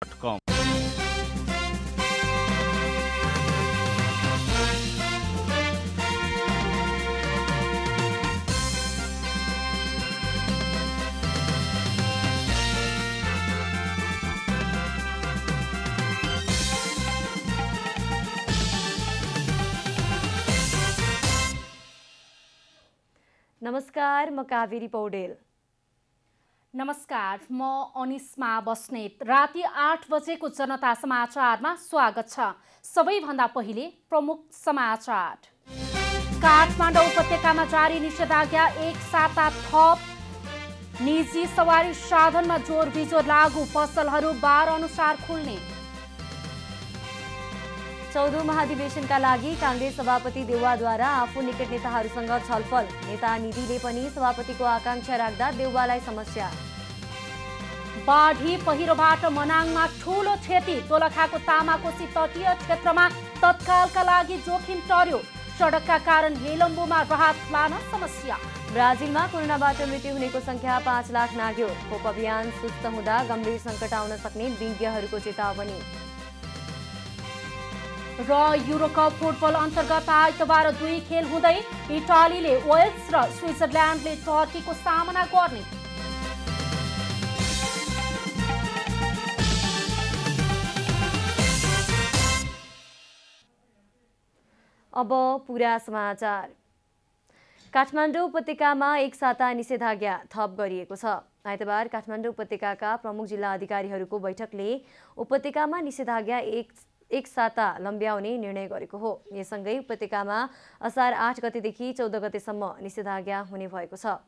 .com। नमस्कार, म कावेरी पौडेल। नमस्कार, म अनिस्मा बस्नेत। राति 8 बजेको जनता समाचारमा स्वागत छ। सबैभन्दा पहिले प्रमुख समाचार। काठमाडौँ उपत्यकामा जारी निषेधाज्ञा एक साता थप। निजी सवारी साधनमा जोर बिजोर लागू, पसलहरू बार अनुसार खुल्ने। 14औं महाधिवेशनका लागि कांग्रेस सभापति देउवाद्वारा आफू निकट नेताहरूसँग छलफल। नेता निधिले पनि सभापतिको आकांक्षा राख्दा देउवालाई समस्या। बाढी पहिरोबाट मनाङमा ठूलो क्षति, दोलखाको तामाकोशी तटीय क्षेत्रमा तत्कालका लागि जोखिम टर्यो। सडकका कारण हेलम्बुमा राहत लान समस्या। ब्राजिलमा कोरोनाबाट मृत्यु हुनेको संख्या 5 लाख नाग्यो। खोप अभियान सुस्त हुँदा गम्भीर सङ्कट आउन सक्ने विज्ञहरूको चेतावनी। र युरोकप फुटबल अन्तर्गत आइतबार 2 खेल हुँदै इटालीले वेल्स र स्विजरल्यान्डले टर्कीको सामना गर्ने। अब पूरा समाचार। काठमाडौँ उपत्यकामा एक साता निषेधाज्ञा थप गरिएको छ। आइतबार काठमाडौँ उपत्यकाका प्रमुख जिल्ला अधिकारीहरूको बैठकले उपत्यकामा निषेधाज्ञा एक साता लम्ब्याउने निर्णय गरेको हो। यससँगै उपत्यकामा असार 8 गतेदेखि 14 गतेसम्म निषेधाज्ञा हुने भएको छ।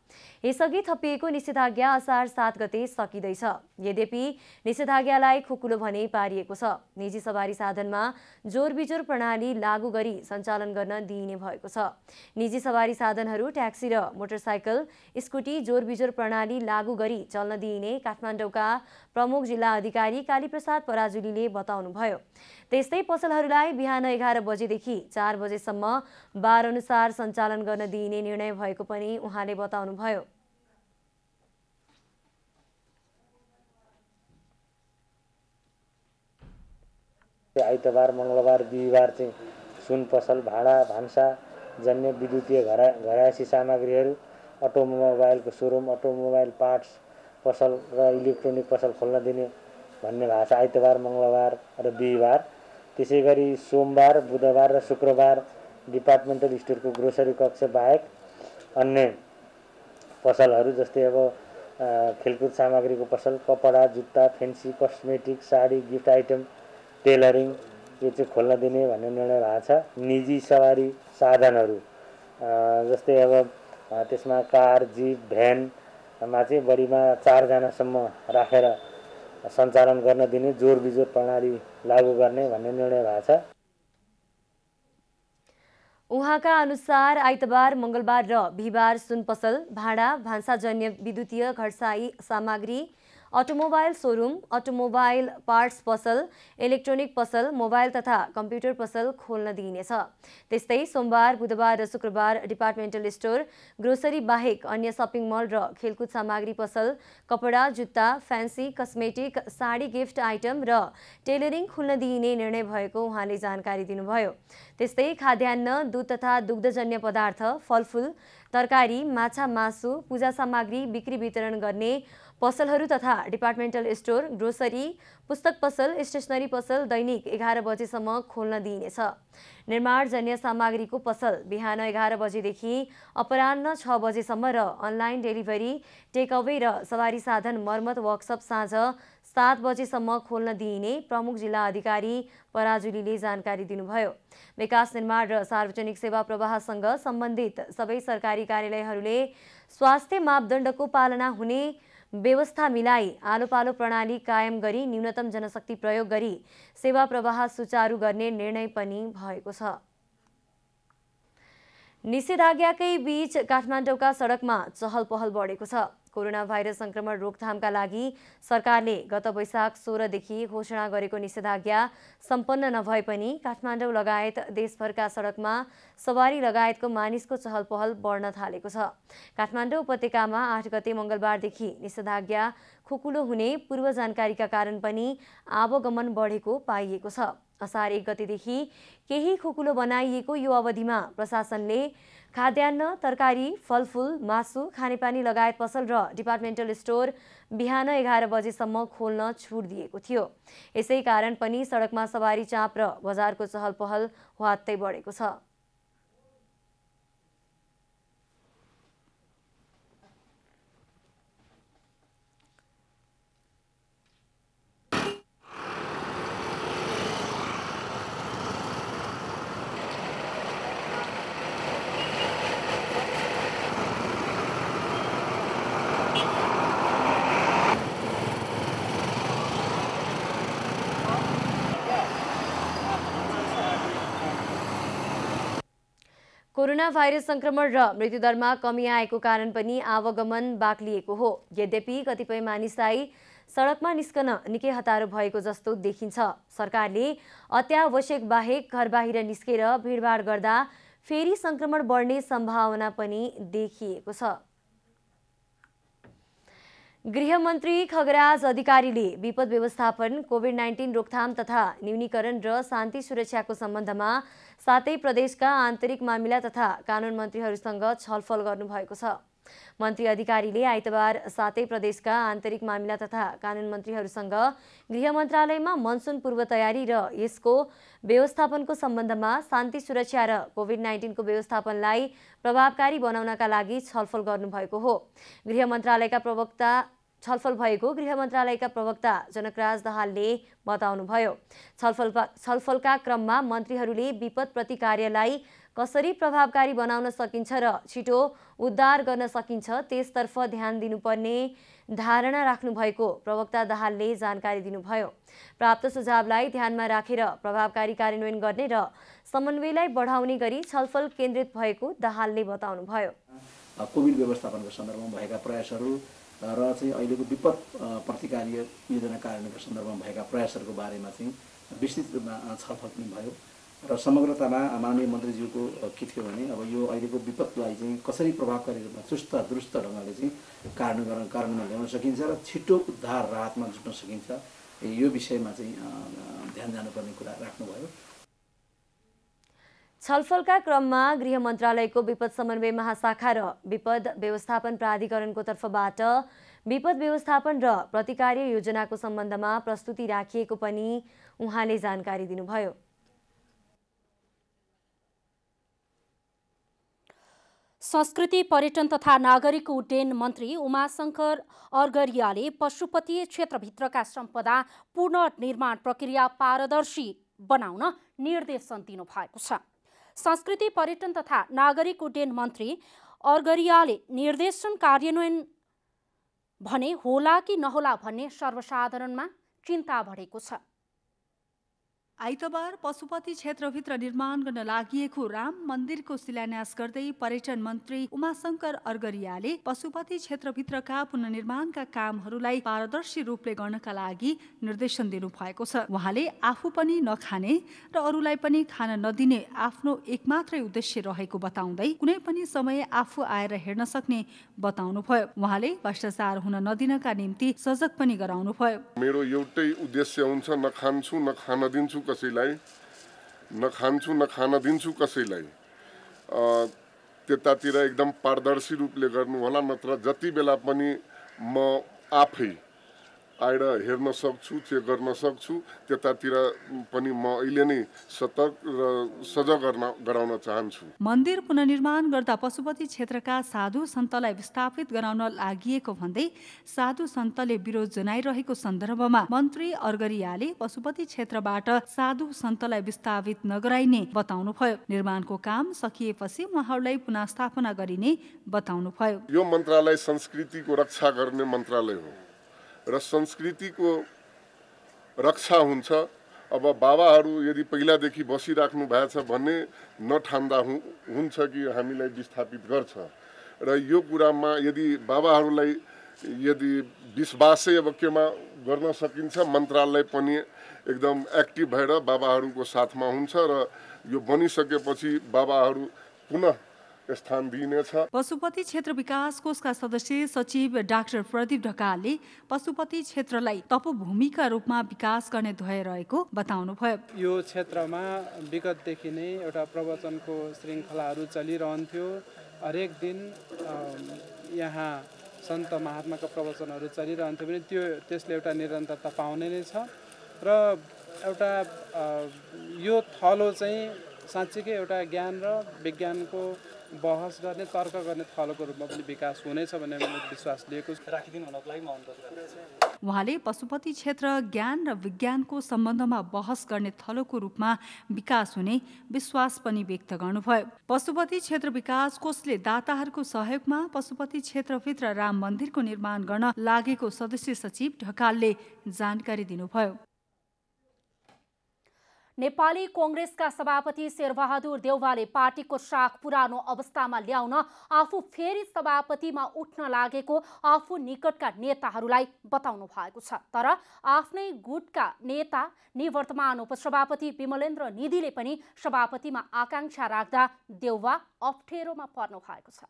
यसअघि थपिएको निषेधाज्ञा असार 7 गते सकिँदैछ। यद्यपि निषेधाज्ञालाई खुकुलो भने पारिएको छ। निजी सवारी साधनमा जोर बिजोर प्रणाली लागू गरी सञ्चालन गर्न दिइने भएको छ। निजी सवारी साधनहरू ट्याक्सी र मोटरसाइकल, स्कुटी जोर बिजोर प्रणाली लागू गरी चल्न दिइने काठमाडौँका प्रमुख जिल्ला अधिकारी कालीप्रसाद पराजुलीले बताउनुभयो। त्यस्तै पसलहरूलाई बिहान 11 बजेदेखि 4 बजेसम्म बार अनुसार सञ्चालन गर्न दिइने निर्णय भएको पनि उहाँले बताउनुभयो। आइतबार, मङ्गलबार, बिहिबार चाहिँ सुन पसल, भाडा भान्सा जन्य विद्युतीय घरायसी सामग्रीहरू, अटोमोबाइलको सोरुम, अटोमोबाइल पार्ट्स पसल र इलेक्ट्रोनिक पसल खोल्न दिने भन्ने भएको छ। आइतबार, मङ्गलबार र बिहिबार। त्यसै गरी सोमबार, बुधबार र शुक्रबार डिपार्टमेन्टल स्टोरको ग्रोसरी कक्ष बाहेक अन्य पसलहरू जस्तै अब खेलकुद सामग्रीको पसल, कपडा, जुत्ता, fancy, cosmetic, sari, gift item, tailoring यो चाहिँ खोल्न दिने भन्ने निर्णय भएको छ। निजी सवारी साधनहरू जस्तै अब त्यसमा कार, जिप, भ्यानमा चाहिँ बढीमा 4 जनासम्म राखेर सञ्चालन गर्न दिने, जोर बिजोर प्रणाली लागू गर्ने भन्ने निर्णय भएको छ। उहाँका अनुसार आइतबार, मङ्गलबार र बिहिबार सुन पसल, भाडा भान्साजन्य विद्युतीय घरसाई सामग्री, अटोमोबाइल सोरुम, अटोमोबाइल पार्ट्स पसल, इलेक्ट्रोनिक पसल, मोबाइल तथा कम्प्युटर पसल खोल्न दिइनेछ। त्यस्तै सोमबार, बुधबार र शुक्रबार डिपार्टमेन्टल स्टोर, ग्रोसरी बाहेक अन्य सपिङ मल र खेलकुद सामग्री पसल, कपडा, जुत्ता, fancy, cosmetic, sari, gift item र टेलरिङ खुल्न दिइने निर्णय भएको उहाँले जानकारी दिनुभयो। त्यस्तै खाद्यान्न, दूध तथा दुग्धजन्य पदार्थ, फलफुल, तरकारी, माछा, मासु, पूजा सामग्री बिक्री वितरण गर्ने पसलहरू तथा डिपार्टमेन्टल स्टोर, ग्रोसरी, पुस्तक पसल, स्टेसनरी पसल दैनिक 11 बजेसम्म खोल्न दिइनेछ। निर्माणजन्य सामग्रीको पसल बिहान 11 बजेदेखि अपराह्न 6 बजेसम्म र अनलाइन डेलिभरी, टेकअवे र सवारी साधन मर्मत वर्कसप साँझ 7 बजेसम्म खोल्न दिइने प्रमुख जिल्ला अधिकारी पराजुलीले जानकारी दिनुभयो। विकास निर्माण र सार्वजनिक सेवा प्रवाहसँग सम्बन्धित सबै सरकारी कार्यालयहरूले स्वास्थ्य मापदण्डको पालना हुने व्यवस्था मिलाई आलो पालो प्रणाली कायम गरी न्यूनतम जनशक्ति प्रयोग गरी सेवा प्रवाह सुचारू गर्ने निर्णय पनि भएको छ। निषेधाज्ञाकै बीच काठमाडौँका सडकमा चहल पहल बढेको छ। कोरोना भाइरस संक्रमण रोकथामका लागि सरकारले गत वैशाख 16 देखि घोषणा गरेको निषेधाज्ञा सम्पन्न नभए पनि काठमाडौँ लगायत देशभरका सडकमा सवारी लगायतको मानिसको चहल पहल बढ्न थालेको छ। काठमाडौँ उपत्यकामा 8 गते मंगलबारदेखि निषेधाज्ञा खुकुलो हुने पूर्व जानकारीका कारण पनि आवागमन बढेको पाइएको छ। असार 1 गतेदेखि केही खुकुलो बनाइएको यो अवधिमा प्रशासनले खाद्यान्न, तरकारी, फलफूल, मासु, खानेपानी लगायत पसल र डिपार्टमेन्टल स्टोर बिहान 11 बजेसम्म खोल्न छुट दिएको थियो। यसै कारण पनि सडकमा सवारी चाप र बजारको चहल पहल ह्वात्तै बढेको छ। कोरोना भाइरस संक्रमण र मृत्युदरमा कमी आएको कारण पनि आवागमन बाक्लिएको हो। यद्यपि कतिपय मानिसलाई सडकमा निस्कन निकै हतारो भएको जस्तो देखिन्छ। सरकारले अत्यावश्यक बाहेक घर बाहिर निस्केर भिडभाड गर्दा फेरि संक्रमण बढ्ने सम्भावना पनि देखिएको छ। गृहमन्त्री खगराज अधिकारीले विपद व्यवस्थापन, कोभिड-19 रोकथाम तथा न्यूनीकरण र शान्ति सुरक्षाको सम्बन्धमा सातै प्रदेशका आन्तरिक मामिला तथा कानुन मन्त्रीहरूसँग छलफल गर्नुभएको छ। मन्त्री अधिकारीले आइतबार सातै प्रदेशका आन्तरिक मामिला तथा कानुन मन्त्रीहरूसँग गृह मन्त्रालयमा मनसुन पूर्व तयारी र यसको व्यवस्थापनको सम्बन्धमा शान्ति सुरक्षा र कोभिड-19 को व्यवस्थापनलाई प्रभावकारी बनाउनका लागि छलफल गर्नुभएको हो। छलफल भएको गृह मन्त्रालयका प्रवक्ता जनकराज दाहालले बताउनुभयो। छलफलका क्रममा मन्त्रीहरूले विपद प्रतिकार्यलाई कसरी प्रभावकारी बनाउन सकिन्छ र छिटो उद्धार गर्न सकिन्छ त्यसतर्फ ध्यान दिनुपर्ने धारणा राख्नु भएको प्रवक्ता दाहालले जानकारी दिनुभयो। प्राप्त सुझावलाई ध्यानमा राखेर प्रभावकारी कार्यान्वयन गर्ने र समन्वयलाई बढाउने गरी छलफल केन्द्रित भएको दाहालले बताउनुभयो। कोभिड व्यवस्थापनको सन्दर्भमा भएका प्रयासहरू र चाहिँ अहिलेको विपद प्रतिकार्य योजना कार्यान्वयनको सन्दर्भमा भएका प्रयासहरूको बारेमा चाहिँ विस्तृत रूपमा छलफल पनि भयो र समग्रतामा माननीय मन्त्रीज्यूको के थियो भने अब यो अहिलेको विपदलाई चाहिँ कसरी प्रभावकारी रूपमा चुस्त दुरुस्त ढङ्गले चाहिँ कार्यान्वयनमा ल्याउन सकिन्छ र छिटो उद्धार राहतमा जुट्न सकिन्छ यो विषयमा चाहिँ ध्यान जानुपर्ने कुरा राख्नुभयो। छलफलका क्रममा गृह मन्त्रालयको विपद समन्वय महाशाखा र विपद व्यवस्थापन प्राधिकरणको तर्फबाट विपद व्यवस्थापन र प्रतिकार्य योजनाको सम्बन्धमा प्रस्तुति राखिएको पनि उहाँले जानकारी दिनुभयो। संस्कृति, पर्यटन तथा नागरिक उड्डयन मन्त्री उमाशंकर अर्गरियाले पशुपति क्षेत्रभित्रका सम्पदा पुनर्निर्माण प्रक्रिया पारदर्शी बनाउन निर्देशन दिनुभएको छ। संस्कृति, पर्यटन तथा नागरिक उड्डयन मन्त्री अर्गरियाले निर्देशन कार्यान्वयन भने होला कि नहोला भन्ने सर्वसाधारणमा चिन्ता बढेको छ। आइतबार पशुपति क्षेत्रभित्र निर्माण गर्न लागिएको राम मन्दिरको शिलान्यास गर्दै पर्यटन मन्त्री उमाशंकर अर्गरियाले पशुपति क्षेत्रभित्रका पुनर्निर्माणका कामहरूलाई पारदर्शी रूपले गर्नका लागि निर्देशन दिनुभएको छ। उहाँले आफू पनि नखाने र अरूलाई पनि खान नदिने आफ्नो एकमात्रै उद्देश्य रहेको बताउँदै कुनै पनि समय आफू आएर हेर्न सक्ने बताउनुभयो। उहाँले भ्रष्टाचार हुन नदिनका निम्ति सजग पनि गराउनुभयो। मेरो एउटै उद्देश्य हुन्छ, नखान्छु न खान दिन्छु कसैलाई, नखान्छु न खान दिन्छु कसैलाई। त्यतातिर एकदम पारदर्शी रूपले गर्नु होला, नत्र जति बेला पनि म आफै आएर हेर्न सक्छु, चेक गर्न सक्छु। त्यतातिर पनि म अहिले नै सतर्क र सजग गराउन चाहन्छु। मन्दिर पुनर्निर्माण गर्दा पशुपति क्षेत्रका साधु सन्तलाई विस्थापित गराउन लागिएको भन्दै साधु सन्तले विरोध जनाइरहेको सन्दर्भमा मन्त्री अर्गरियाले पशुपति क्षेत्रबाट साधु सन्तलाई विस्थापित नगराइने बताउनुभयो। निर्माणको काम सकिएपछि उहाँहरूलाई पुनर्स्थापना गरिने बताउनुभयो। यो मन्त्रालय संस्कृतिको रक्षा गर्ने मन्त्रालय हो र संस्कृतिको रक्षा हुन्छ। अब बाबाहरू यदि पहिलादेखि बसिराख्नु भएको छ भने नठान्दा हुन्छ कि हामीलाई विस्थापित गर्छ। र यो कुरामा यदि बाबाहरूलाई यदि विश्वासै अब केमा गर्न सकिन्छ, मन्त्रालय पनि एकदम एक्टिभ भएर बाबाहरूको साथमा हुन्छ र यो बनिसकेपछि बाबाहरू पुनः स्थान दिइनेछ। पशुपति क्षेत्र विकास कोषका सदस्य सचिव डाक्टर प्रदीप ढकालले पशुपति क्षेत्रलाई तपोभूमिका रूपमा विकास गर्ने ध्येय रहेको बताउनुभयो। यो क्षेत्रमा विगतदेखि नै एउटा प्रवचनको श्रृङ्खलाहरू चलिरहन्थ्यो। हरेक दिन यहाँ सन्त महात्माका प्रवचनहरू चलिरहन्थ्यो भने त्यसले एउटा निरन्तरता पाउने नै छ र एउटा यो थलो चाहिँ साँच्चीकै एउटा ज्ञान र विज्ञानको बहस गर्ने तर्क गर्ने थलोको रूपमा पनि विकास हुनेछ भन्ने मैले विश्वास लिएको छु। राखिदिनु हुनको लागि म अनुरोध गर्छु। उहाँले पशुपति क्षेत्र ज्ञान र विज्ञानको सम्बन्धमा बहस गर्ने थलोको रूपमा विकास हुने विश्वास पनि व्यक्त गर्नुभयो। पशुपति क्षेत्र विकास कोषले दाताहरूको सहयोगमा पशुपति क्षेत्रभित्र राम मन्दिरको निर्माण गर्न लागेको सदस्य सचिव ढकालले जानकारी दिनुभयो। नेपाली कांग्रेसका सभापति शेरबहादुर देउवाले पार्टीको साख पुरानो अवस्थामा ल्याउन आफू फेरि सभापतिमा उठ्न लागेको आफू निकटका नेताहरूलाई बताउनु भएको छ। तर आफ्नै गुटका नेता निवर्तमान उपसभापति विमलेन्द्र निधिले पनि सभापतिमा आकांक्षा राख्दा देउवा अप्ठेरोमा पर्नु भएको छ।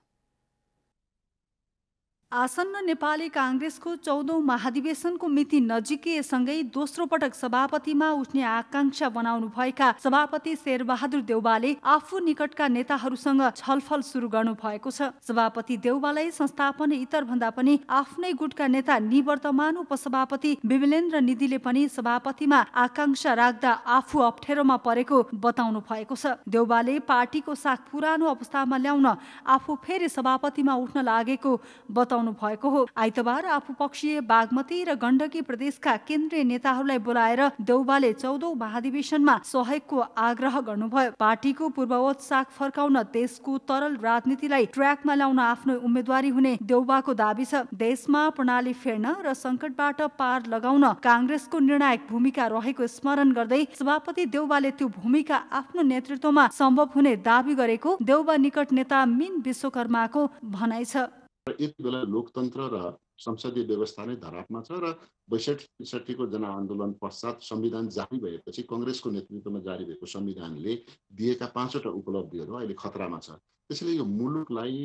आसन्न नेपाली कांग्रेसको 14औं महाधिवेशनको मिति नजिकिएसँगै दोस्रो पटक सभापतिमा उठ्ने आकांक्षा बनाउनु भएका सभापति शेरबहादुर देउवाले आफू निकटका नेताहरूसँग छलफल सुरु गर्नु भएको छ। सभापति देउवालाई संस्थापन इतर भन्दा पनि आफ्नै गुटका नेता निवर्तमान उपसभापति विमलेन्द्र निधिले पनि सभापतिमा आकांक्षा राख्दा आफू अप्ठेरोमा परेको बताउनु भएको छ। देउवाले पार्टीको साख पुरानो अवस्थामा ल्याउन आफू फेरि सभापतिमा उठ्न लागेको बताउनु भएको हो। आइतबार आफू पक्षीय बागमती र गण्डकी प्रदेशका केन्द्रीय नेताहरूलाई बोलाएर देउवाले 14औं महाधिवेशनमा सहयोगको आग्रह गर्नुभयो। पार्टीको पूर्ववत साख फर्काउन देशको तरल राजनीतिलाई ट्र्याकमा ल्याउन आफ्नो उम्मेदवारी हुने देउवाको दाबी छ। देशमा प्रणाली फेर्न र संकटबाट पार लगाउन कांग्रेसको निर्णायक भूमिका रहेको स्मरण गर्दै सभापति देउवाले त्यो भूमिका आफ्नो नेतृत्वमा सम्भव हुने दाबी गरेको देउवा निकट नेता मिन विश्वकर्माको भनाइ छ। यति बेला लोकतन्त्र र संसदीय व्यवस्था नै धरापमा छ र 62-63 को जनआन्दोलन पश्चात संविधान जारी भएपछि कांग्रेसको नेतृत्वमा जारी भएको संविधानले दिएका 5वटा उपलब्धिहरू अहिले खतरामा छ। त्यसैले यो मुलुकलाई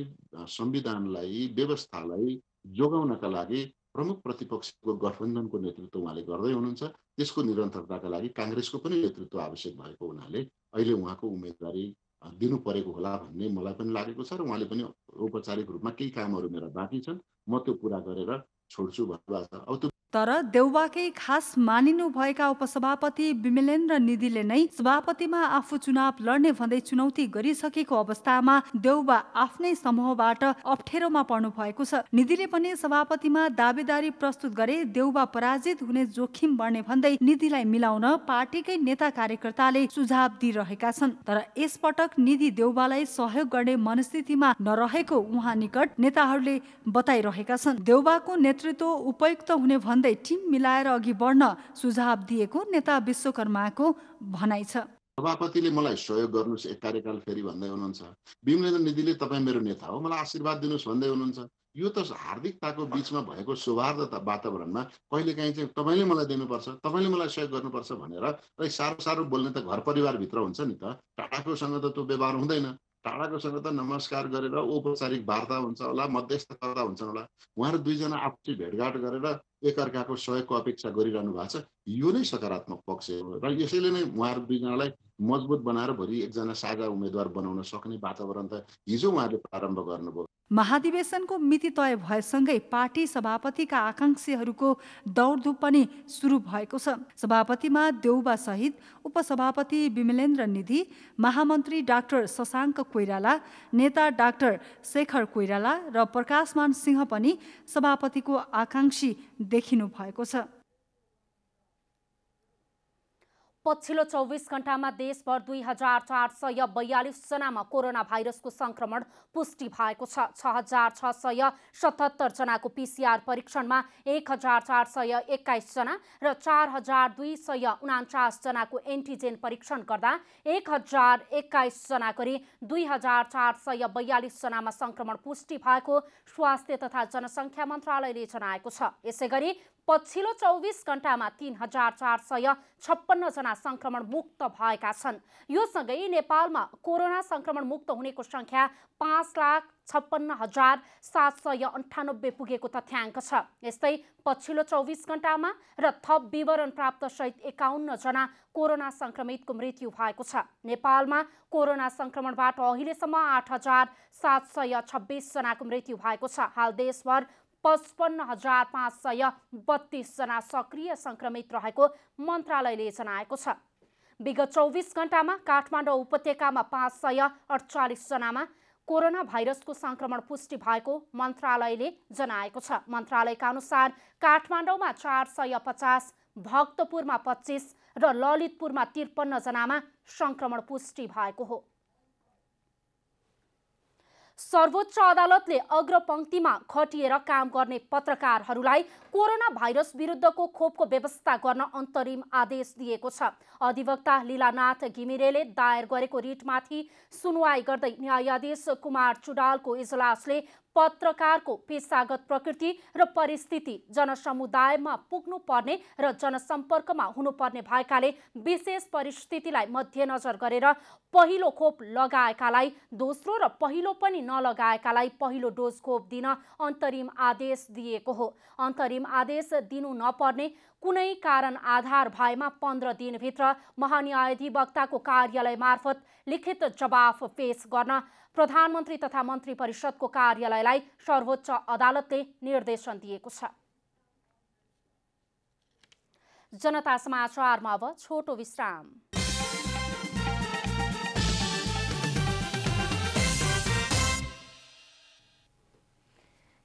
संविधानलाई व्यवस्थालाई जोगाउनका लागि प्रमुख प्रतिपक्षको गठबन्धनको नेतृत्व उहाँले गर्दै हुनुहुन्छ। त्यसको निरन्तरताका लागि कांग्रेसको पनि नेतृत्व आवश्यक भएको हुनाले अहिले उहाँको उम्मेदवारी दिनु परेको होला भन्ने मलाई पनि लागेको छ र उहाँले पनि औपचारिक रूपमा केही कामहरू मेरा बाँकी छन्, म त्यो पूरा गरेर छोड्छु भन्नुभएको छ। तर देउवाकै खास मानिनु भएका उपसभापति विमलेन्द्र निधिले नै सभापतिमा आफू चुनाव लड्ने भन्दै चुनौती गरिसकेको अवस्थामा देउवा आफ्नै समूहबाट अप्ठेरोमा पर्नु भएको छ। निधिले पनि सभापतिमा दावेदारी प्रस्तुत गरे देउवा पराजित हुने जोखिम बढ्ने भन्दै निधिलाई मिलाउन पार्टीकै नेता कार्यकर्ताले सुझाव दिइरहेका छन्। तर यसपटक निधि देउवालाई सहयोग गर्ने मनस्थितिमा नरहेको उहाँ निकट नेताहरूले बताइरहेका छन्। देउवाको नेतृत्व उपयुक्त हुने टिम मिलाएर अघि बढ्न सुझाव दिएको नेता विश्वकर्माको भनाइ छ। सभापतिले मलाई सहयोग गर्नुस् एक कार्यकाल फेरि भन्दै हुनुहुन्छ। विमलेन्द्र निधिले तपाईँ मेरो नेता हो, मलाई आशीर्वाद दिनुस् भन्दै हुनुहुन्छ। यो त हार्दिकताको बीचमा भएको सौहार्द वातावरणमा कहिलेकाहीँ चाहिँ तपाईँले मलाई दिनुपर्छ, तपाईँले मलाई सहयोग गर्नुपर्छ भनेर साह्रो साह्रो बोल्ने त घर परिवारभित्र हुन्छ नि त। टाढाकोसँग त त्यो व्यवहार हुँदैन। टाढाकोसँग त नमस्कार गरेर औपचारिक वार्ता हुन्छ होला, मध्यस्थकर्ता हुन्छन् होला। उहाँहरू दुईजना आपसी भेटघाट गरेर एकअर्काको सहयोगको अपेक्षा गरिरहनु भएको छ। यो नै सकारात्मक पक्ष हो र यसैले नै उहाँहरू दुईजनालाई मजबुत बनाएर भोलि एकजना साझा उम्मेदवार बनाउन सक्ने वातावरण त हिजो उहाँहरूले प्रारम्भ गर्नुभयो। महाधिवेशनको मिति तय भएसँगै पार्टी सभापतिका आकांक्षीहरूको दौडधुप पनि सुरु भएको छ। सभापतिमा देउवा सहित उपसभापति विमलेन्द्र निधि, महामन्त्री डाक्टर शशाङ्क कोइराला, नेता डाक्टर शेखर कोइराला र प्रकाशमान सिंह पनि सभापतिको आकांक्षी देखिनु भएको छ। पछिल्लो 24 घण्टामा देशभर 2442 जनामा कोरोना भाइरसको संक्रमण पुष्टि भएको छ। 6677 जनाको पीसीआर परीक्षणमा 1421 जना र 4249 जनाको एन्टिजेन परीक्षण गर्दा 1021 जना गरी 2442 जनामा संक्रमण पुष्टि भएको स्वास्थ्य तथा जनसङ्ख्या मन्त्रालयले जनाएको छ। यसैगरी पछिल्लो 24 घण्टामा 3456 जना संक्रमण मुक्त भएका छन्। यो सँगै नेपालमा कोरोना संक्रमण मुक्त हुनेको संख्या 5,56,798 पुगेको तथ्याङ्क छ। यस्तै पछिल्लो 24 घण्टामा र थप विवरण प्राप्त सहित 51 जना कोरोना संक्रमितको मृत्यु भएको छ। नेपालमा कोरोना संक्रमणबाट अहिलेसम्म 8,726 जनाको मृत्यु भएको छ। हाल देशभर 55,532 जना सक्रिय संक्रमित रहेको मन्त्रालयले जनाएको छ। विगत 24 घण्टामा काठमाडौँ उपत्यकामा 548 जनामा कोरोना भाइरसको संक्रमण पुष्टि भएको मन्त्रालयले जनाएको छ। मन्त्रालयका अनुसार काठमाडौँमा 450, भक्तपुरमा 25 र ललितपुरमा 53 जनामा संक्रमण पुष्टि भएको हो। सर्वोच्च अदालतले अग्रपंक्तिमा खटिएर काम गर्ने पत्रकारहरूलाई कोरोना भाइरस विरुद्धको खोपको व्यवस्था गर्न अन्तरिम आदेश दिएको छ। अधिवक्ता लीलानाथ घिमिरेले दायर गरेको रिटमाथि सुनवाई गर्दै न्यायाधीश कुमार चुडालको इजलासले पत्रकारको पेशागत प्रकृति र परिस्थिति जनसमुदायमा पुग्नुपर्ने र जनसम्पर्कमा हुनुपर्ने भएकाले विशेष परिस्थितिलाई मध्यनजर गरेर पहिलो खोप लगाएकालाई दोस्रो र पहिलो पनि नलगाएकालाई पहिलो डोज खोप दिन अन्तरिम आदेश दिएको हो। अन्तरिम आदेश दिनु नपर्ने कुनै कारण आधार भएमा 15 दिनभित्र महान्यायाधिवक्ताको कार्यालय मार्फत लिखित जवाफ पेश गर्न प्रधानमन्त्री तथा मन्त्री परिषदको कार्यालयलाई सर्वोच्च अदालतले निर्देशन दिएको छ। जनता समाचारमा अब छोटो विश्राम।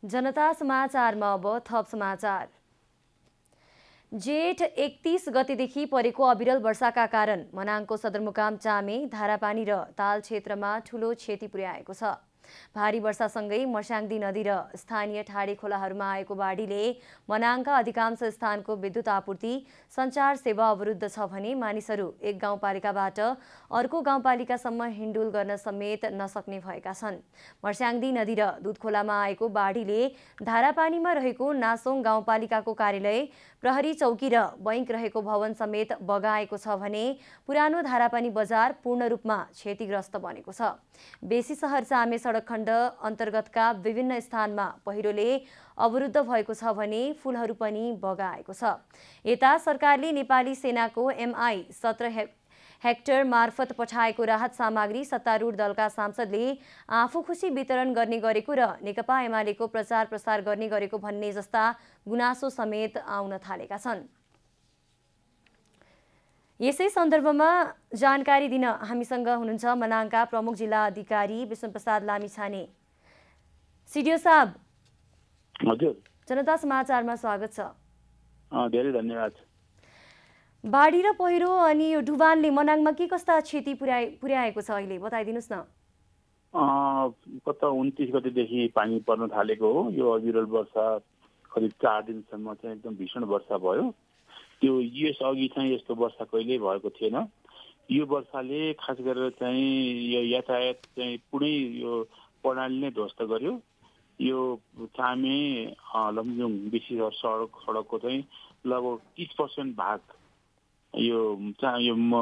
जनता समाचारमा अब थप समाचार। जेठ 31 गतेदेखि परेको अविरल वर्षाका कारण मनाङको सदरमुकाम चामे, धारापानी र ताल क्षेत्रमा ठूलो क्षति पुर्याएको छ। भारी वर्षासँगै मर्स्याङ्दी नदी र स्थानीय ठाडे खोलाहरूमा आएको बाढीले मनाङका अधिकांश स्थानको विद्युत आपूर्ति, सञ्चार सेवा अवरुद्ध छ भने मानिसहरू एक गाउँपालिकाबाट अर्को गाउँपालिकासम्म हिँडडुल गर्न समेत नसक्ने भएका छन्। मर्स्याङ्दी नदी र दुधखोलामा आएको बाढीले धारापानीमा रहेको नासोङ गाउँपालिकाको कार्यालय, प्रहरी चौकी र बैंक रहेको भवन समेत बगाएको छ भने पुरानो धारापानी बजार पूर्ण रूपमा क्षतिग्रस्त बनेको छ। बेसी सहर चामे सडक खण्ड अन्तर्गतका विभिन्न स्थानमा पहिरोले अवरुद्ध भएको छ भने फूलहरू पनि बगाएको छ। यता सरकारले नेपाली सेनाको MI 17 हेक्टर मार्फत पठाएको राहत सामग्री सत्तारूढ दलका सांसदले आफू खुसी वितरण गर्ने गरेको र नेकपा एमालेको प्रचार प्रसार गर्ने गरेको भन्ने जस्ता गुनासो समेत आउन थालेका छन्। यसै सन्दर्भमा जानकारी दिन हामीसँग हुनुहुन्छ मनाङका प्रमुख जिल्ला अधिकारी विष्णुप्रसाद लामिछाने। सिडिओ साहब, हजुर, जनता समाचारमा स्वागत छ। धेरै धन्यवाद। बाढी र पहिरो अनि यो डुबानले मनाङमा के कस्ता क्षति पुर्याएको छ अहिले बताइदिनुस् न। गत 29 गतेदेखि पानी पर्न थालेको हो। यो अविरल वर्षा करिब 4 दिनसम्म चाहिँ एकदम भीषण वर्षा भयो। त्यो यस अघि चाहिँ यस्तो वर्षा कहिल्यै भएको थिएन। यो वर्षाले खास गरेर चाहिँ यो यातायात चाहिँ पुरै यो प्रणाली नै ध्वस्त गर्यो। यो चामे लमजुङ विशेष सडकको चाहिँ लगभग 30% भाग यो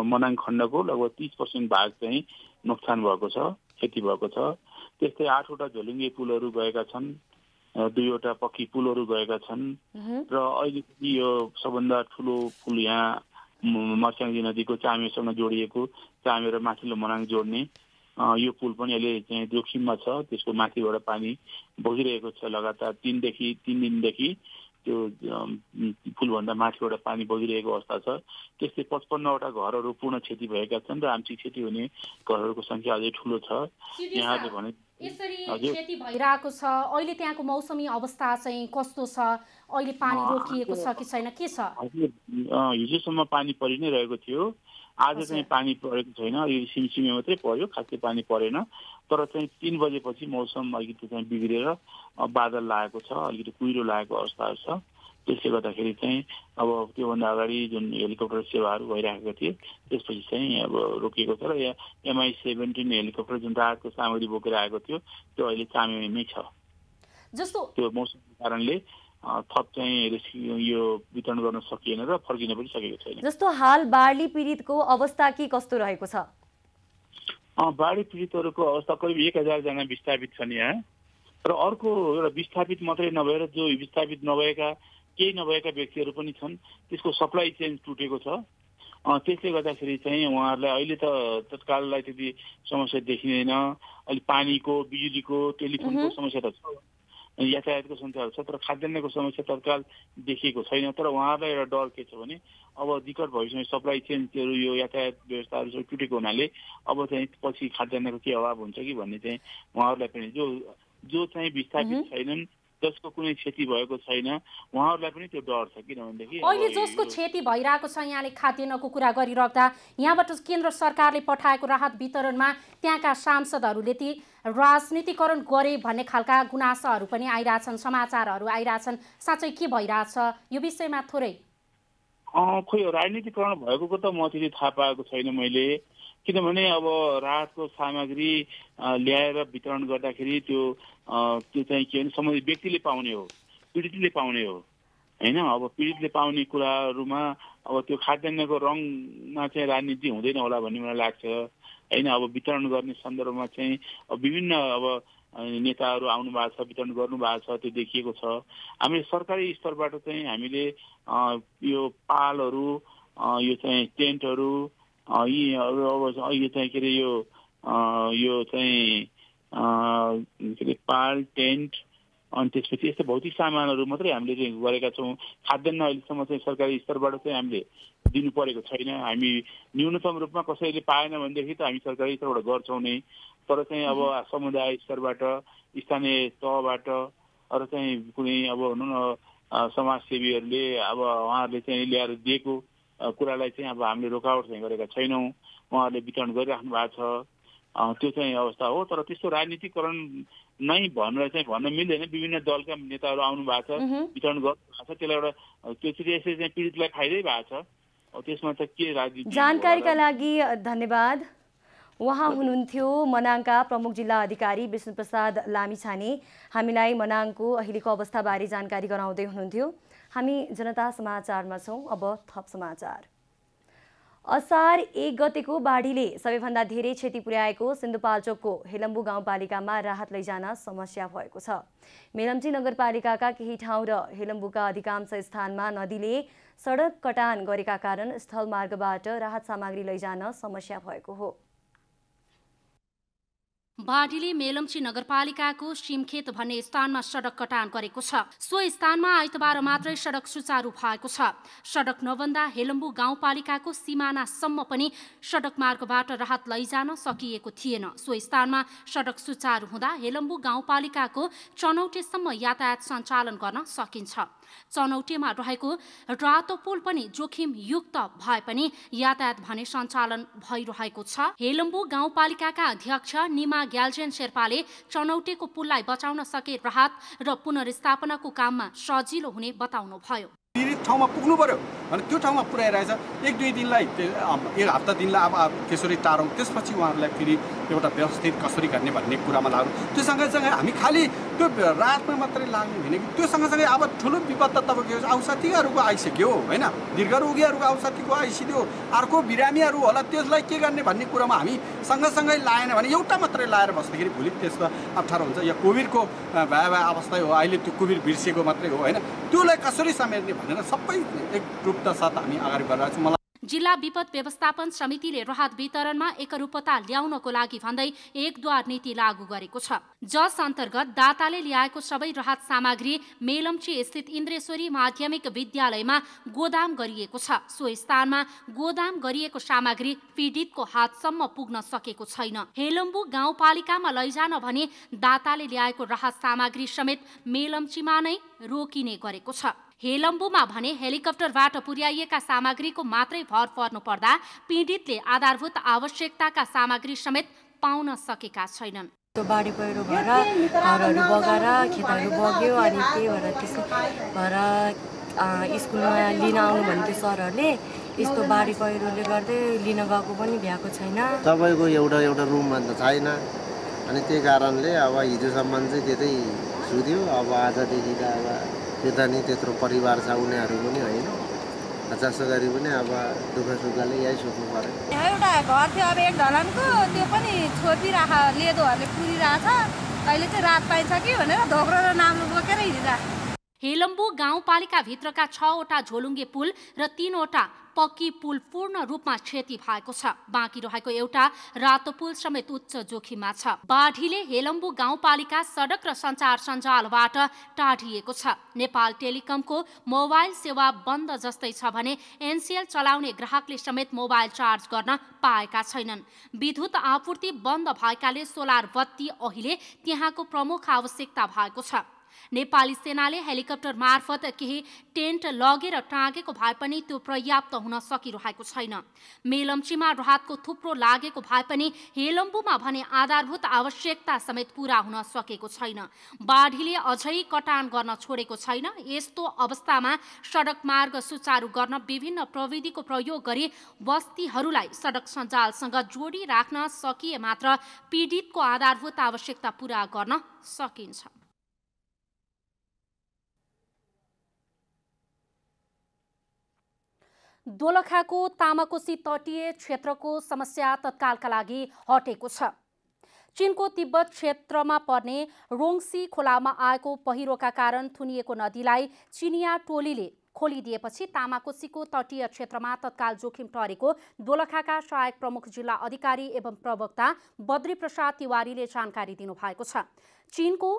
मनाङ खण्डको लगभग 30% भाग चाहिँ नोक्सान भएको छ, क्षति भएको छ। त्यस्तै 8 वटा झोलुङ्गे पुलहरू गएका छन्, 2 वटा पक्की पुलहरू गएका छन् र अहिले यो सबभन्दा ठुलो पुल यहाँ मर्स्याङ्दी नदीको चामेसँग जोडिएको, चामे र माथिल्लो मनाङ जोड्ने यो पुल पनि अहिले चाहिँ जोखिममा छ। त्यसको माथिबाट पानी बगिरहेको छ लगातार 3 दिनदेखि त्यो पुलभन्दा माथिबाट पानी बगिरहेको अवस्था छ। त्यस्तै 55 वटा घरहरू पूर्ण क्षति भएका छन् र आंशिक क्षति हुने घरहरूको संख्या अझै ठुलो छ। यहाँले भने यसरी क्षति भइरहेको छ, अहिले त्यहाँको मौसमी अवस्था चाहिँ कस्तो छ? अहिले पानी रोकिएको छ कि छैन, के छ? हिजोसम्म पानी परि नै रहेको थियो। आज चाहिँ पानी परेको छैन, यो सिमसिमे मात्रै पर्यो, खासै पानी परेन। तर चाहिँ 3 बजेपछि मौसम अलिकति चाहिँ बिग्रेर बादल लागेको छ, अलिकति कुहिरो लागेको अवस्थाहरू छ। त्यसले गर्दाखेरि चाहिँ अब त्योभन्दा अगाडि जुन हेलिकप्टर सेवाहरू भइरहेका थिए त्यसपछि चाहिँ अब रोकिएको छ र यहाँ MI 17 हेलिकप्टर जुन राहतको सामग्री बोकेर आएको थियो त्यो अहिले चामेमै छ। जस्तो त्यो मौसमको कारणले थप चाहिँ यो वितरण गर्न सकिएन र फर्किन पनि सकेको छैन। जस्तो हाल बाढी पीडितको अवस्था के कस्तो रहेको छ? बाढी पीडितहरूको अवस्था करिब 1000 जना विस्थापित छन् यहाँ र अर्को एउटा विस्थापित मात्रै नभएर जो विस्थापित नभएका केही नभएका व्यक्तिहरू पनि छन्, त्यसको सप्लाई चेन टुटेको छ। त्यसले गर्दाखेरि चाहिँ उहाँहरूलाई अहिले त तत्काललाई त्यति समस्या देखिँदैन। अहिले पानीको, बिजुलीको, टेलिफोनको समस्या त छ, यातायातको समस्या छ, तर खाद्यान्नको समस्या तत्काल देखिएको छैन। तर उहाँहरूलाई एउटा डर के छ भने अब निकट भविष्यमा सप्लाई चेनहरू यो यातायात व्यवस्थाहरू सबै टुटेको हुनाले अब चाहिँ पछि खाद्यान्नको के अभाव हुन्छ कि भन्ने चाहिँ उहाँहरूलाई पनि जो चाहिँ विस्थापित छैनन्, जसको कुनै क्षति भएको छैन, उहाँहरूलाई पनि त्यो डर छ। किनभनेदेखि अहिले जसको क्षति भइरहेको छ, यहाँले खाद्यान्नको कुरा गरिराख्दा यहाँबाट केन्द्र सरकारले पठाएको राहत वितरणमा त्यहाँका सांसदहरूले ती राजनीतिकरण गरे भन्ने खालका गुनासाहरू पनि आइरहेछन्, समाचारहरू आइरहेछन्। साँच्चै के भइरहेछ यो विषयमा थोरै? खोइ राजनीतिकरण भएको त म त्यति थाहा पाएको छैन मैले, किनभने अब राहतको सामग्री ल्याएर वितरण गर्दाखेरि त्यो चाहिँ के भने सम्बन्धित व्यक्तिले पाउने हो, पीडितले पाउने हो होइन। अब पीडितले पाउने कुराहरूमा अब त्यो खाद्यान्नको रङमा चाहिँ राजनीति हुँदैन होला भन्ने मलाई लाग्छ होइन। अब वितरण गर्ने सन्दर्भमा चाहिँ विभिन्न अब नेताहरू आउनु भएको छ, वितरण गर्नु भएको छ, त्यो देखिएको छ। हामीले सरकारी स्तरबाट चाहिँ हामीले यो पालहरू, यो चाहिँ टेन्टहरू, यो चाहिँ के अरे यो चाहिँ के अरे पाल, टेन्ट, अनि त्यसपछि यस्तो भौतिक सामानहरू मात्रै हामीले चाहिँ गरेका छौँ। खाद्यान्न अहिलेसम्म चाहिँ सरकारी स्तरबाट चाहिँ हामीले दिनु परेको छैन। हामी न्यूनतम रूपमा कसैले पाएन भनेदेखि त हामी सरकारी स्तरबाट गर्छौँ नै, तर चाहिँ अब समुदाय स्तरबाट, स्थानीय तहबाट र चाहिँ कुनै अब भनौँ न समाजसेवीहरूले अब उहाँहरूले चाहिँ ल्याएर दिएको कुरालाई चाहिँ अब हामीले रोकावट चाहिँ गरेका छैनौँ। उहाँहरूले वितरण गरिराख्नु भएको छ, त्यो चाहिँ अवस्था हो। तर त्यस्तो राजनीतिकरण नै भनेर चाहिँ भन्न मिल्दैन। विभिन्न दलका नेताहरू आउनु भएको छ, वितरण गर्नु भएको छ, त्यसलाई एउटा त्यो चाहिँ यसरी चाहिँ पीडितलाई खाइदै भएको छ। त्यसमा त के राजनीति? जानकारीका लागि धन्यवाद। उहाँ हुनुहुन्थ्यो मनाङका प्रमुख जिल्ला अधिकारी विष्णुप्रसाद लामिछाने। हामीलाई मनाङको अहिलेको अवस्थाबारे जानकारी गराउँदै हुनुहुन्थ्यो। हामी जनता समाचारमा छौँ। अब थप समाचार। असार 1 गतेको बाढीले सबैभन्दा धेरै क्षति पुर्याएको सिन्धुपाल्चोकको हेलम्बु गाउँपालिकामा राहत लैजान समस्या भएको छ। मेलम्ची नगरपालिकाका केही ठाउँ र हेलम्बुका अधिकांश स्थानमा नदीले सडक कटान गरेका कारण स्थलमार्गबाट राहत सामग्री लैजान समस्या भएको हो। बाढीले मेलम्ची नगरपालिकाको सिमखेत भन्ने स्थानमा सडक कटान गरेको छ। सो स्थानमा आइतबार मात्रै सडक सुचारू भएको छ। सडक नबन्दा हेलम्बु गाउँपालिकाको सिमानासम्म पनि सडक मार्गबाट राहत लैजान सकिएको थिएन। सो स्थानमा सडक सुचारू हुँदा हेलम्बु गाउँपालिकाको चनौटेसम्म यातायात सञ्चालन गर्न सकिन्छ। चनौटेमा रहेको रातो पुल पनि जोखिम युक्त भए पनि यातायात भने सञ्चालन भइरहेको छ। हेलम्बु गाउँपालिकाका अध्यक्ष निमा ग्याल्जेन शेर्पाले चनौटेको पुललाई बचाउन सके राहत र पुनर्स्थापनाको काममा सजिलो हुने बताउनुभयो। पीडित ठाउँमा पुग्नु पर्यो भने त्यो ठाउँमा पुर्याइरहेछ। 1-2 दिनलाई 1 हप्ता दिनलाई अब त्यसरी टारौँ, त्यसपछि उहाँहरूलाई फेरि एउटा व्यवस्थित कसरी गर्ने भन्ने कुरामा लाग्नु। त्यो सँगसँगै हामी खालि त्यो रातमा मात्रै लाग्ने होइन कि त्यो सँगसँगै अब ठुलो विपद त तपाईँको औषधिहरूको आइसक्यो होइन, दीर्घरोगीहरूको औषधिको आइसक्यो, अर्को बिरामीहरू होला, त्यसलाई के गर्ने भन्ने कुरामा हामी सँगसँगै लाएन भने एउटा मात्रै लाएर बस्दाखेरि भोलि त्यसमा अप्ठ्यारो हुन्छ। या कोभिडको भयावह अवस्था हो, अहिले त्यो कोभिड बिर्सिएको मात्रै हो होइन, त्यसलाई कसरी समेट्ने भनेर सबै एकरूपता साथ हामी अगाडि बढिरहेको छौँ। जिल्ला विपद व्यवस्थापन समितिले राहत वितरणमा एकरूपता ल्याउनको लागि भन्दै एक द्वार नीति लागू गरेको छ, जस अन्तर्गत दाताले ल्याएको सबै राहत सामग्री मेलम्ची स्थित इन्द्रेश्वरी माध्यमिक विद्यालयमा गोदाम गरिएको छ। सो स्थानमा गोदाम गरिएको सामग्री पीडितको हातसम्म पुग्न सकेको छैन। हेलम्बु गाउँपालिकामा लैजान भने दाताले ल्याएको राहत सामग्री समेत मेलम्चीमा नै रोकिने गरेको छ। हेलम्बुमा भने हेलिकप्टरबाट पुर्याइएका सामग्रीको मात्रै भर पर्नु पर्दा पीडितले आधारभूत आवश्यकताका सामग्री समेत पाउन सकेका छैनन्। बाढी पहिरो भएर घरहरू बगाएर खेतहरू बग्यो, अनि त्यही भएर त्यसो भएर स्कुलमा लिन आउनु भन्थ्यो सरहरूले, यस्तो बाढी पहिरोले गर्दै लिन गएको पनि भ्याएको छैन। तपाईँको एउटा रुममा त छैन, अनि त्यही कारणले अब हिजोसम्म चाहिँ त्यतै सुत्यो। अब आजदेखि त अब पिता नि त्यत्रो परिवार छ उनीहरू पनि होइन जसो गरी पनि अब दुःख सुखले यही सोच्नु पर्यो। एउटा घर थियो अब एक ढलानको त्यो पनि छोपिराख लेदोहरूले पुरिरहेछ अहिले चाहिँ रात पाइन्छ कि भनेर धोक्रो र नाम्लो बोकेर हिँडिरहेको। हेलम्बु गाउँपालिका भित्रका 6वटा झोलुङ्गे पुल र 3वटा पक्की पुल पूर्ण रूपमा क्षति भएको छ। बाँकी रहेको एउटा रातो पुल समेत उच्च जोखिममा छ। बाढीले हेलम्बु गाउँपालिका सडक र सञ्चार सञ्जालबाट टाढिएको छ। नेपाल टेलिकमको मोबाइल सेवा बन्द जस्तै छ भने एनसीएल चलाउने ग्राहकले समेत मोबाइल चार्ज गर्न पाएका छैनन्। विद्युत आपूर्ति बन्द भएकाले सोलर बत्ती अहिले त्यहाँको प्रमुख आवश्यकता भएको छ। नेपाली सेनाले हेलिकप्टर मार्फत केही टेन्ट लगेर टाँगेको भए पनि त्यो पर्याप्त हुन सकिरहेको छैन। मेलम्चीमा राहतको थुप्रो लागेको भए पनि हेलम्बुमा भने आधारभूत आवश्यकता समेत पूरा हुन सकेको छैन। बाढीले अझै कटान गर्न छोडेको छैन। यस्तो अवस्थामा सडक मार्ग सुचारू गर्न विभिन्न प्रविधिको प्रयोग गरी बस्तीहरूलाई सडक सञ्जालसँग जोडी राख्न सकिए मात्र पीडितको आधारभूत आवश्यकता पूरा गर्न सकिन्छ। दोलखाको तामाकोसी तटीय क्षेत्रको समस्या तत्कालका लागि हटेको छ। चीनको तिब्बत क्षेत्रमा पर्ने रोङसी खोलामा आएको पहिरोका कारण थुनिएको नदीलाई चिनिया टोलीले खोलिदिएपछि तामाकोसीको तटीय क्षेत्रमा तत्काल जोखिम टरेको दोलखाका सहायक प्रमुख जिल्ला अधिकारी एवं प्रवक्ता बद्री प्रसाद तिवारीले जानकारी दिनुभएको छ। चीनको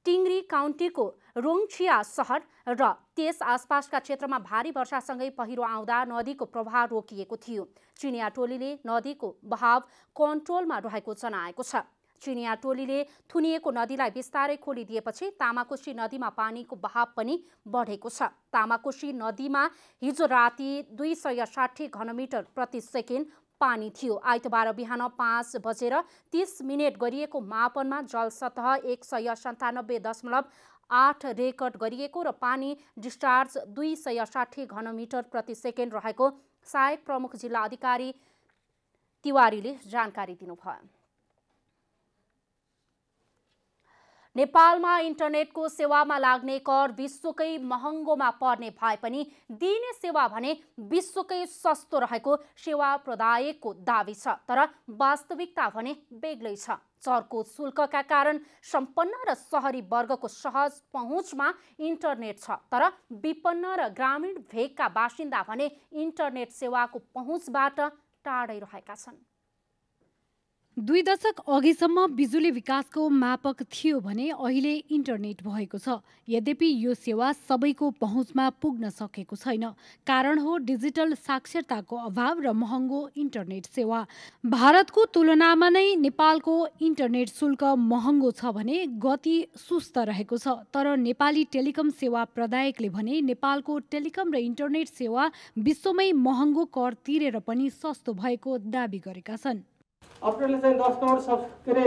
टिङ्ग्री काउन्टीको रोङछिया सहर र त्यस आसपासका क्षेत्रमा भारी वर्षासँगै पहिरो आउँदा नदीको प्रवाह रोकिएको थियो। चिनिया टोलीले नदीको बहाव कन्ट्रोलमा रहेको जनाएको छ। चिनिया टोलीले थुनिएको नदीलाई बिस्तारै खोलिदिएपछि तामाकोसी नदीमा पानीको बहाव पनि बढेको छ। तामाकोसी नदीमा हिजो राति 260 घनमिटर प्रति सेकेन्ड पानी थियो। आइतबार बिहान 5:30 गरिएको मापनमा जल सतह 197.8 रेकर्ड गरिएको र पानी डिस्चार्ज 260 घनमिटर प्रति सेकेन्ड रहेको सहायक प्रमुख जिल्ला अधिकारी तिवारीले जानकारी दिनुभयो। नेपालमा इन्टरनेटको सेवामा लाग्ने कर विश्वकै महँगोमा पर्ने भए पनि दिइने सेवा भने विश्वकै सस्तो रहेको सेवा प्रदायकको दाबी छ। तर वास्तविकता भने बेग्लै छ। चर्को शुल्कका कारण सम्पन्न र शहरी वर्गको सहज पहुँचमा इन्टरनेट छ, तर विपन्न र ग्रामीण भेगका बासिन्दा भने इन्टरनेट सेवाको पहुँचबाट टाढै रहेका छन्। 2 दशक अघिसम्म बिजुली विकासको मापक थियो भने अहिले इन्टरनेट भएको छ। यद्यपि यो सेवा सबैको पहुँचमा पुग्न सकेको छैन। कारण हो डिजिटल साक्षरताको अभाव र महँगो इन्टरनेट सेवा। भारतको तुलनामा नै नेपालको इन्टरनेट शुल्क महँगो छ भने गति सुस्त रहेको छ। तर नेपाली टेलिकम सेवा प्रदायकले भने नेपालको टेलिकम र इन्टरनेट सेवा विश्वमै महँगो कर तिरेर पनि सस्तो भएको दाबी गरेका छन्। अपरेटरले चाहिँ 10 करोड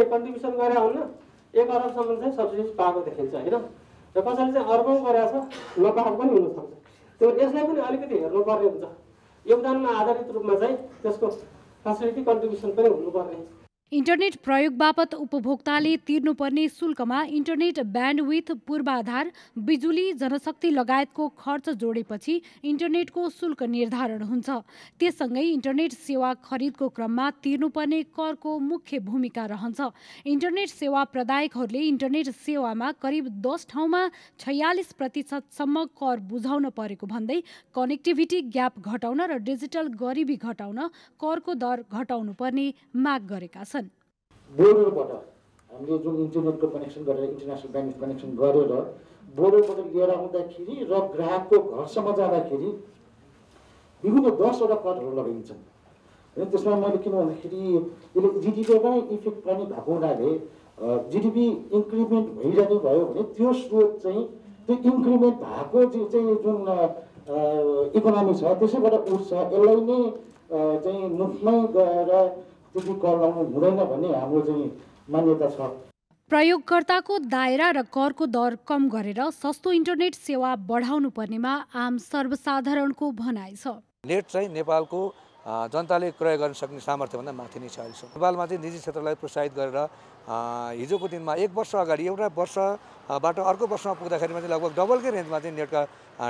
कन्ट्रिब्युसन गरेर हुन्न 1 अरबसम्म चाहिँ सब्सिडी पाएको देखिन्छ हैन। र कसैले चाहिँ अर्बौं गरेको छ नपाएको पनि हुन सक्छ। त्यो यसलाई पनि अलिकति हेर्नुपर्ने हुन्छ। योगदानमा आधारित रूपमा चाहिँ त्यसको फेसिलिटी कन्ट्रिब्युसन पनि हुनुपर्ने। इन्टरनेट प्रयोग बापत उपभोक्ताले तिर्नुपर्ने शुल्कमा इन्टरनेट ब्यान्डविथ, पूर्वाधार, बिजुली, जनशक्ति लगायतको खर्च जोडेपछि इन्टरनेटको शुल्क निर्धारण हुन्छ। त्यससँगै इन्टरनेट सेवा खरिदको क्रममा तिर्नुपर्ने करको मुख्य भूमिका रहन्छ। इन्टरनेट सेवा प्रदायकहरूले इन्टरनेट सेवामा करिब 10 ठाउँमा 46% कर बुझाउन परेको भन्दै कनेक्टिभिटी ग्याप घटाउन र डिजिटल गरिबी घटाउन करको दर घटाउनु पर्ने माग गरेका छन्। बोर्डरबाट हामीले जुन इन्टरनेटको कनेक्सन गरेर इन्टरनेसनल ब्यान्डविथ कनेक्सन गरेर बोर्डरबाट लिएर आउँदाखेरि र ग्राहकको घरसम्म जाँदाखेरि विभिन्न 10 वटा करहरू लगाइन्छन्। होइन त्यसमा मैले किन भन्दाखेरि यसले जिडिपीमा इफेक्ट पनि भएको हुनाले जिडिपी इन्क्रिमेन्ट भइरहने भयो भने त्यो स्रोत चाहिँ त्यो इन्क्रिमेन्ट भएको चाहिँ जुन इकोनोमी छ त्यसैबाट उठ्छ। यसलाई नै चाहिँ मुखमै गएर त्यति कर लाउनु हुँदैन भन्ने हाम्रो चाहिँ मान्यता छ। प्रयोगकर्ताको दायरा र करको दर कम गरेर सस्तो इन्टरनेट सेवा बढाउनु पर्नेमा आम सर्वसाधारणको भनाइ छ। नेट चाहिँ नेपालको जनताले क्रय गर्न सक्ने सामर्थ्यभन्दा माथि नै छ अहिलेसम्म। नेपालमा चाहिँ निजी क्षेत्रलाई प्रोत्साहित गरेर हिजोको दिनमा 1 वर्ष अगाडि एउटा वर्षबाट अर्को वर्षमा पुग्दाखेरिमा चाहिँ लगभग डबलकै रेन्जमा चाहिँ नेटका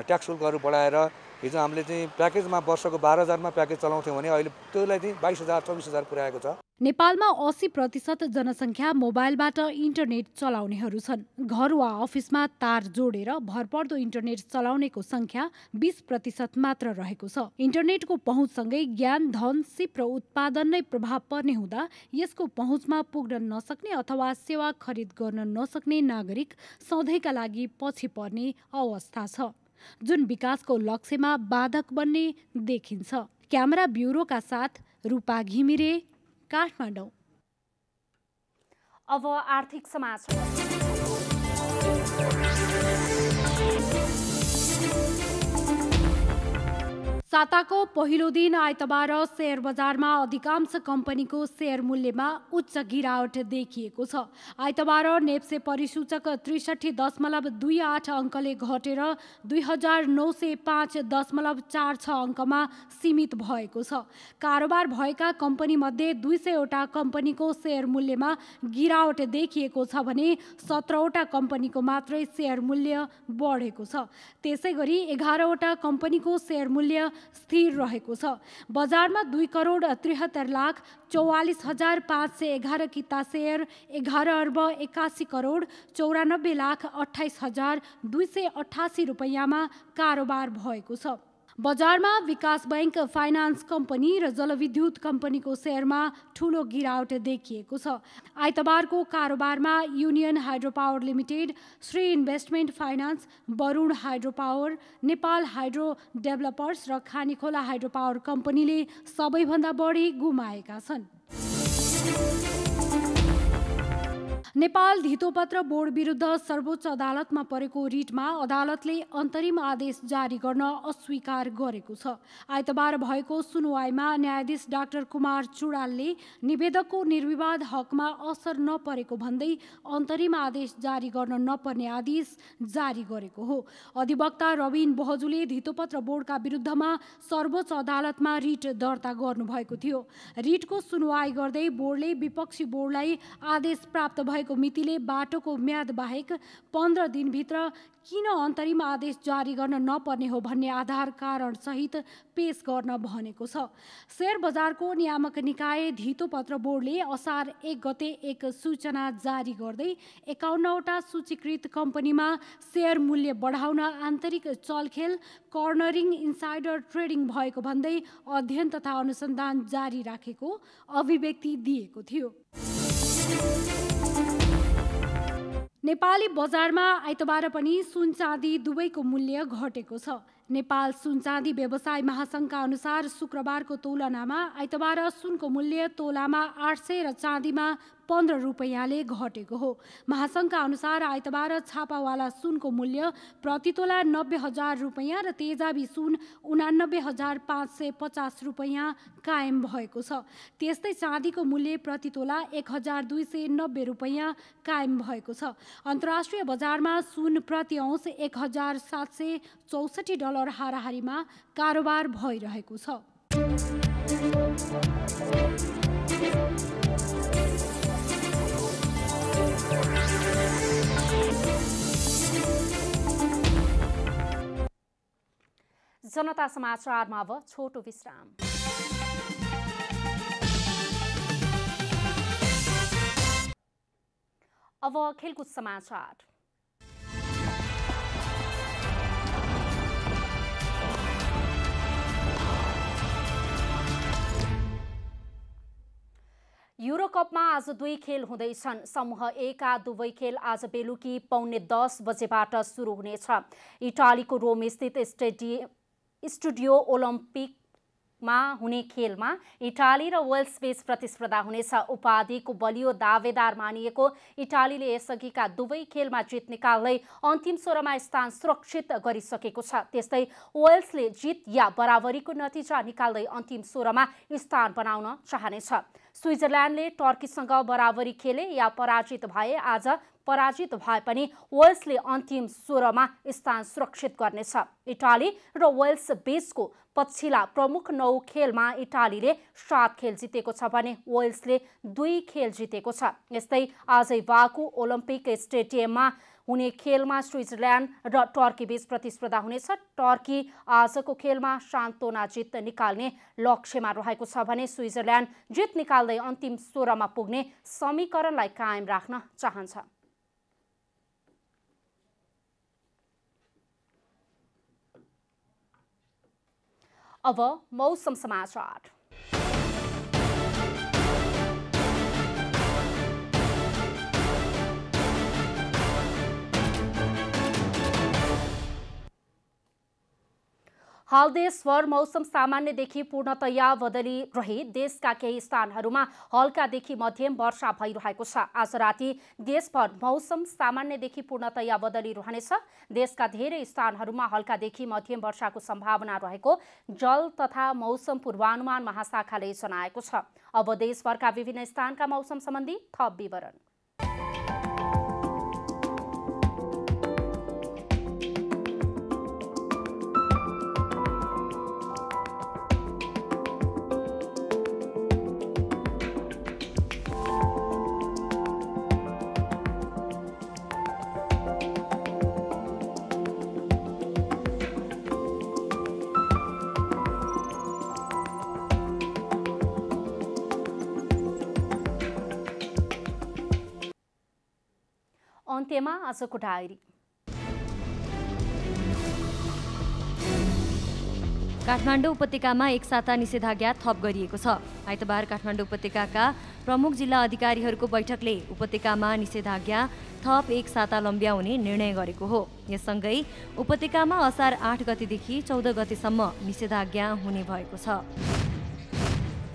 ट्याक्स शुल्कहरू बढाएर हिजो हामीले चाहिँ प्याकेजमा वर्षको 12,000मा प्याकेज चलाउँथ्यौँ भने अहिले त्यसलाई चाहिँ 22,000 24,000 पुर्याएको छ। नेपालमा 80% जनसङ्ख्या मोबाइलबाट इन्टरनेट चलाउनेहरू छन्। घर वा अफिसमा तार जोडेर भरपर्दो इन्टरनेट चलाउनेको सङ्ख्या 20% मात्र रहेको छ। इन्टरनेटको पहुँचसँगै ज्ञान, धन, सिप र उत्पादन नै प्रभाव पर्ने हुँदा यसको पहुँचमा पुग्न नसक्ने अथवा सेवा खरिद गर्न नसक्ने नागरिक सधैँका लागि पछि पर्ने अवस्था छ, जुन विकासको लक्ष्यमा बाधक बन्ने देखिन्छ। क्यामेरा ब्युरोका साथ रूपा घिमिरे, काठमाडौँ। अब आर्थिक समाचार। साताको पहिलो दिन आइतबार शेयर बजारमा अधिकांश कम्पनीको शेयर मूल्यमा उच्च गिरावट देखिएको छ। आइतबार नेप्से परिसूचक 63.28 अङ्कले घटेर 2905.46 अङ्कमा सीमित भएको छ। कारोबार भएका कम्पनीमध्ये 200वटा कम्पनीको शेयर मूल्यमा गिरावट देखिएको छ भने 17वटा कम्पनीको मात्रै शेयर मूल्य बढेको छ। त्यसैगरी 11वटा कम्पनीको शेयर मूल्य स्थिर रहेको छ। बजारमा 2,73,44,511 किता शेयर 11,81,94,28,288 रुपैयाँमा कारोबार भएको छ। बजारमा विकास बैंक, फाइनान्स कम्पनी र जलविद्युत कम्पनीको शेयरमा ठूलो गिरावट देखिएको छ। आइतबारको कारोबारमा union hydropower limited, Shri investment finance, Varun hydropower, Nepal hydro developers र खानीखोला हाइड्रोपावर कम्पनीले सबैभन्दा बढी गुमाएका छन्। नेपाल धितोपत्र बोर्ड विरुद्ध सर्वोच्च अदालतमा परेको रिटमा अदालतले अन्तरिम आदेश जारी गर्न अस्वीकार गरेको छ। आइतबार भएको सुनवाईमा न्यायाधीश डाक्टर कुमार चुडालले निवेदकको निर्विवाद हकमा असर नपरेको भन्दै अन्तरिम आदेश जारी गर्न नपर्ने आदेश जारी गरेको हो। अधिवक्ता रबिन बहजुले धितोपत्र बोर्डका विरुद्धमा सर्वोच्च अदालतमा रिट दर्ता गर्नुभएको थियो। रिटको सुनवाई गर्दै बोर्डले विपक्षी बोर्डलाई आदेश प्राप्त भएको मितिले बाटोको म्याद बाहेक 15 दिनभित्र किन अन्तरिम आदेश जारी गर्न नपर्ने हो भन्ने आधार कारण सहित पेश गर्न भनेको छ। शेयर बजारको नियामक निकाय धितोपत्र बोर्डले असार 1 गते एक सूचना जारी गर्दै 51वटा सूचीकृत कम्पनीमा शेयर मूल्य बढाउन आन्तरिक चलखेल, कर्नरिङ, इन्साइडर ट्रेडिङ भएको भन्दै अध्ययन तथा अनुसन्धान जारी राखेको अभिव्यक्ति दिएको थियो। नेपाली बजारमा आइतबार पनि सुन चाँदी दुवैको मूल्य घटेको छ। नेपाल सुन चाँदी व्यवसाय महासङ्घका अनुसार शुक्रबारको तुलनामा आइतबार सुनको मूल्य तोलामा 800 र चाँदीमा 15 रुपैयाँले घटेको हो। महासङ्घका अनुसार आइतबार छापावाला सुनको मूल्य प्रतितोला 90,000 रुपैयाँ र तेजाबी सुन 89,550 रुपैयाँ कायम भएको छ। त्यस्तै चाँदीको मूल्य प्रतितोला 1,290 रुपैयाँ कायम भएको छ। अन्तर्राष्ट्रिय बजारमा सुन प्रति औँस 1,764 डलर हाराहारीमा कारोबार भइरहेको छ। जनता समाचारमा अब छोटो विश्राम। अब खेलकुद समाचार। यूरो कपमा आज 2 खेल हुँदैछन्। समूह ए का दुवै खेल आज बेलुकी 9:15 बजेबाट सुरु हुनेछ। इटालीको रोम स्थित स्टुडियो ओलम्पिकमा हुने खेलमा इटाली र वेल्स बीच प्रतिस्पर्धा हुनेछ। उपाधिको बलियो दावेदार मानिएको इटालीले यसअघिका दुवै खेलमा जित निकाल्दै अन्तिम 16मा स्थान सुरक्षित गरिसकेको छ। त्यस्तै वेल्सले जित या बराबरीको नतिजा निकाल्दै अन्तिम 16मा स्थान बनाउन चाहनेछ। स्विजरल्यान्डले टर्कीसँग बराबरी खेले या पराजित भए आज पराजित भए पनि वेल्सले अन्तिम 16मा स्थान सुरक्षित गर्नेछ। इटाली र वेल्स बीचको पछिल्ला प्रमुख 9 खेलमा इटालीले 7 खेल जितेको छ भने वेल्सले 2 खेल जितेको छ। यस्तै आजै बाकु ओलम्पिक स्टेडियममा हुने खेलमा स्विजरल्यान्ड र टर्की बीच प्रतिस्पर्धा हुनेछ। टर्की आजको खेलमा सान्तोना जित निकाल्ने लक्ष्यमा रहेको छ भने स्विजरल्यान्ड जित निकाल्दै अन्तिम 16मा पुग्ने समीकरणलाई कायम राख्न चाहन्छ। अब मौसम समाचार। हाल देशभर मौसम सामान्यदेखि पूर्णतया बदली रही देशका केही स्थानहरूमा हल्कादेखि मध्यम वर्षा भइरहेको छ। आज राति देशभर मौसम सामान्यदेखि पूर्णतया बदली रहनेछ। देशका धेरै स्थानहरूमा हल्कादेखि मध्यम वर्षाको सम्भावना रहेको जल तथा मौसम पूर्वानुमान महाशाखाले जनाएको छ। अब देशभरका विभिन्न स्थानका मौसम सम्बन्धी थप विवरण। अन्त्यमा आजको डायरी। काठमाडौँ उपत्यकामा एक साता निषेधाज्ञा थप गरिएको छ। आइतबार काठमाडौँ उपत्यकाका प्रमुख जिल्ला अधिकारीहरूको बैठकले उपत्यकामा निषेधाज्ञा थप एक साता लम्ब्याउने निर्णय गरेको हो। यससँगै उपत्यकामा असार 8 गतेदेखि 14 गतेसम्म निषेधाज्ञा हुने भएको छ।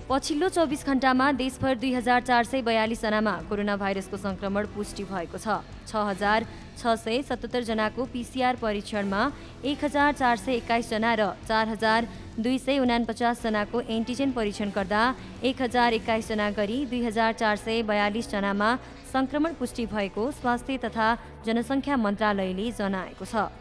पछिल्लो 24 घण्टामा देशभर 2442 जनामा कोरोना भाइरसको संक्रमण पुष्टि भएको छ। 6677 जनाको पीसीआर परीक्षणमा 1421 जना र 4249 जनाको एन्टिजेन परीक्षण गर्दा 1021 जना गरी 2442 जनामा संक्रमण पुष्टि भएको स्वास्थ्य तथा जनसङ्ख्या मन्त्रालयले जनाएको छ।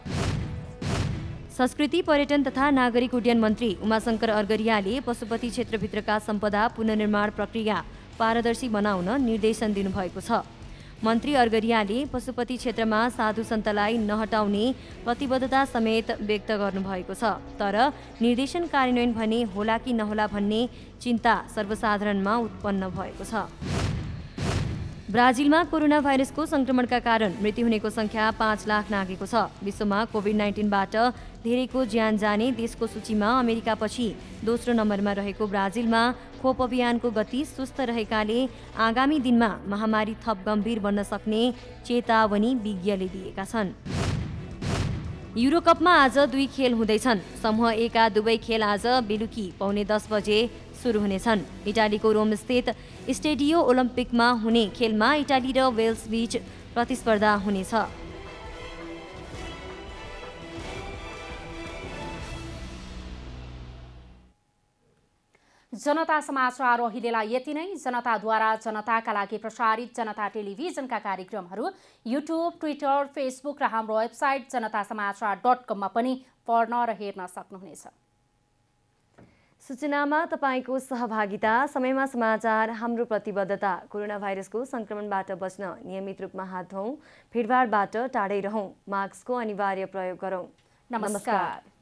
संस्कृति पर्यटन तथा नागरिक उड्डयन मन्त्री उमाशंकर अर्गरियाले पशुपति क्षेत्रभित्रका सम्पदा पुनर्निर्माण प्रक्रिया पारदर्शी बनाउन निर्देशन दिनुभएको छ। मन्त्री अर्गरियाले पशुपति क्षेत्रमा साधु सन्तलाई नहटाउने प्रतिबद्धता समेत व्यक्त गर्नुभएको छ। तर निर्देशन कार्यान्वयन भने होला कि नहोला भन्ने चिन्ता सर्वसाधारणमा उत्पन्न भएको छ। ब्राजिलमा कोरोना भाइरसको संक्रमणका कारण मृत्यु हुनेको संख्या 5 लाख नागेको छ। विश्वमा कोभिड-19बाट धेरैको ज्यान जाने देशको सूचीमा अमेरिकापछि दोस्रो नम्बरमा रहेको ब्राजिलमा खोप अभियानको गति सुस्त रहेकाले आगामी दिनमा महामारी थप गम्भीर बन्न सक्ने चेतावनी विज्ञले दिएका छन्। युरोकपमा आज 2 खेल हुँदैछन्। समूह ए का दुवै खेल आज बेलुकी 9:15 बजे सुरु हुनेछन्। इटालीको रोम स्थित स्टेडियो ओलम्पिकमा हुने खेलमा इटाली र वेल्स बीच प्रतिस्पर्धा हुनेछ। जनता समाचार अहिलेलाई यति नै। जनताद्वारा जनताका लागि प्रसारित जनता टेलिभिजनका कार्यक्रमहरू युट्युब, ट्विटर, फेसबुक र हाम्रो वेबसाइट जनतासमाचार.com मा पनि पढ्न र हेर्न सक्नुहुनेछ। सूचनामा तपाईको सहभागिता, समयमा समाचार हाम्रो प्रतिबद्धता। कोरोना भाइरसको संक्रमणबाट बच्न नियमित रूपमा हात धौँ, भिडभाडबाट टाढै रहौँ, मास्कको अनिवार्य प्रयोग गरौँ। नमस्कार।